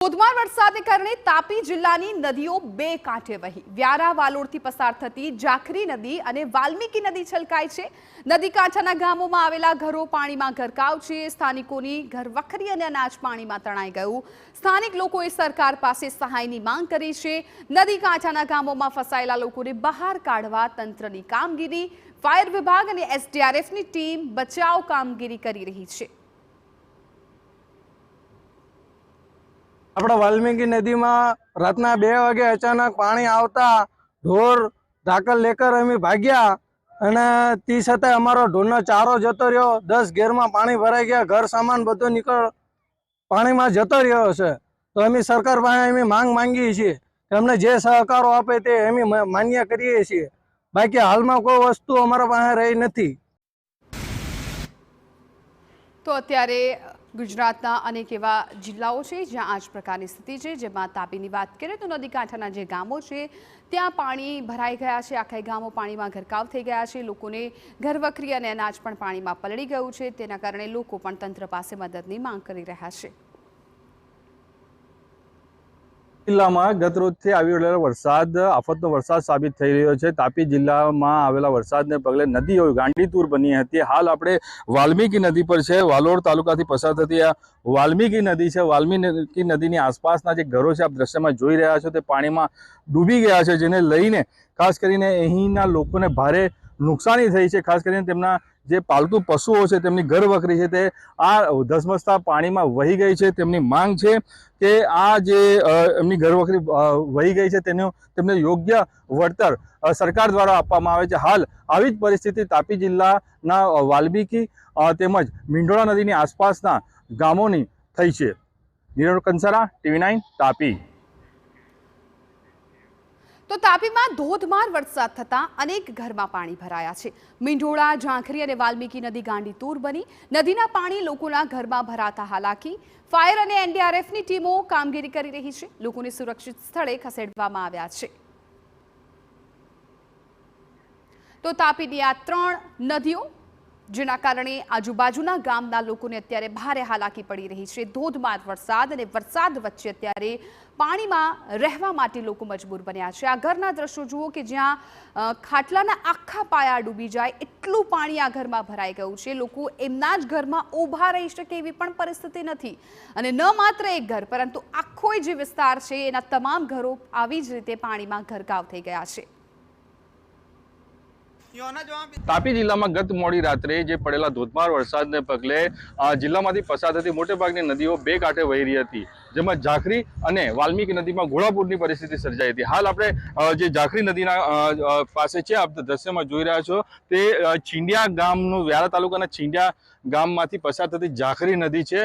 ધોધમાર વરસાદને કારણે તાપી જિલ્લાની નદીઓ બે કાંઠે વહી વ્યારા વાલોડથી પસાર થતી જાખરી નદી અને વાલ્મીકી નદી છલકાય છે। નદી કાંઠાના ગામોમાં આવેલા ઘરો પાણીમાં ગરકાવ છે। સ્થાનિકોની ઘરવખરી અને અનાજ પાણીમાં તણાઈ ગયું। સ્થાનિક લોકોએ સરકાર પાસે સહાયની માંગ કરી છે। નદી કાંઠાના ગામોમાં ફસાયેલા લોકોને બહાર કાઢવા તંત્રની કામગીરી, ફાયર વિભાગ અને એસડીઆરએફની ટીમ બચાવ કામગીરી કરી રહી છે। अपना वाल्मीकि नदी में रातना 2 वागे अचानक पानी आवता ढोर धाकल लेकर अमी भाग्या अने ती छतांय अमारो ढोरनो चारो जतो रह्यो। 10 घेर में पानी भराई गया, घर सामान बधो निकळ पानी में जतो रह्यो छे। तो अमी सरकार पासे अमी मांग मांगीए छीए के अमने जे सहकारो आपे ते अमी मान्य करीए छीए। बाकी हाल में कोई वस्तु अमारा पासे रही नथी। तो अत्यारे गुजरातना अनेक एवा जिल्लाओ छे ज्यां आज प्रकारनी स्थिति छे। जेमां तापीनी वात करीए तो नदी कांठाना जे गामो छे त्यां पाणी भराई गया छे। आखा गामो पाणीमां गरकाव थई गया छे। लोकोने घरवखरी अने अनाज पण पाणीमां पलળી गयुं छे। तेना कारणे लोको पण तंत्र पासे मददनी मांग करी रह्या छे। जिल्लामां गत रोजथी આવી રહેલો વરસાદ આફતનો વરસાદ સાબિત થઈ રહ્યો છે। તાપી જિલ્લામાં આવેલા વરસાદને પગલે નદીઓ ગાંડીતુર બની હતી। હાલ આપણે વાલ્મીકી નદી પર છે। વાલોડ તાલુકાથી પસાર થતી આ વાલ્મીકી નદી છે। વાલ્મીકી નદીની આસપાસના જે ઘરો છે આપ દ્રશ્યમાં જોઈ રહ્યા છો તે પાણીમાં ડૂબી ગયા છે, જેને લઈને ખાસ કરીને અહીંના લોકોને ભારે નુકસાની થઈ છે। ખાસ કરીને તેમના જે પાલતુ પશુઓ છે તેમની ઘરવખરી છે તે આ ધસમસતા પાણીમાં વહી ગઈ છે। તેમની માંગ છે કે આ જે એમની ઘરવખરી વહી ગઈ છે તેમને યોગ્ય વળતર સરકાર દ્વારા આપવામાં આવે છે। હાલ આવી જ પરિસ્થિતિ તાપી જિલ્લાના વાલ્મીકી તેમજ મીંઢોળા નદીની આસપાસના ગામોની થઈ છે। નીરવ કંસારા, TV9 તાપી। तो तापी में धोधमार वरसाद थता अनेक घर में पाणी भराया छे। मींढोळा, झांखरी और वाल्मीकी नदी गांडीतूर बनी। नदीना पाणी लोकोना घर में भराता हालाकी फायर और एनडीआरएफनी टीमों कामगीरी करी रही छे। लोकोने सुरक्षित स्थळे खसेडवामां आव्या छे। तो तापीनी आ 3 नदीओ जेना कारणे आजूबाजूना गामना लोकोने अत्यारे भारे हालाकी पड़ी रही छे। धोधमार वरसाद अने वरसाद वच्चे अत्यारे पाणीमां रहेवा माटे लोको मजबूर बन्या छे। आ घरना दृश्यो जुओ के ज्यां खाटलाना आखा पाया डूबी जाय एटलुं पाणी आ घरमां भराई गयुं छे। लोको एमना ज घरमां ऊभा रही शके एवी पण परिस्थिति नथी अने न मात्र एक घर परंतु आखो जे विस्तार छे एना तमाम घरो आवी ज रीते पाणीमां गरकाव थई गया छे। તાપી જિલ્લામાં ગત મોડી રાત્રે જે પડેલા ધોધમાર વરસાદને પગલે જિલ્લામાંથી પસાર થતી મોટેભાગની નદીઓ બે કાંઠે વહી રહી હતી, જેમાં ઝાખરી અને વાલ્મીકી નદીમાં ઘોડાપૂરની પરિસ્થિતિ સર્જાઈ હતી। હાલ આપણે જે ઝાખરી નદીના પાસે છે આપ દ્રશ્યમાં જોઈ રહ્યા છો તે ચીંડિયા ગામનું વ્યારા તાલુકાના ચીંડિયા ગામમાંથી પસાર થતી ઝાખરી નદી છે।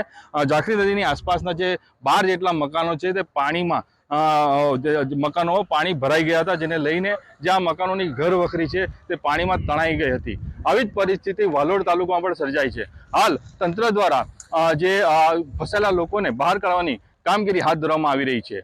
ઝાખરી નદીની આસપાસના જે 12 જેટલા મકાનો છે તે પાણીમાં મકાનો પાણી ભરાઈ ગયા હતા, જેને લઈને જ્યાં મકાનોની ઘર વખરી છે તે પાણીમાં તણાઈ ગઈ હતી। આવી જ પરિસ્થિતિ વાલોડ તાલુકામાં પણ સર્જાઈ છે। હાલ તંત્ર દ્વારા જે ફસાયેલા લોકોને બહાર કાઢવાની કામગીરી હાથ ધરવામાં આવી રહી છે।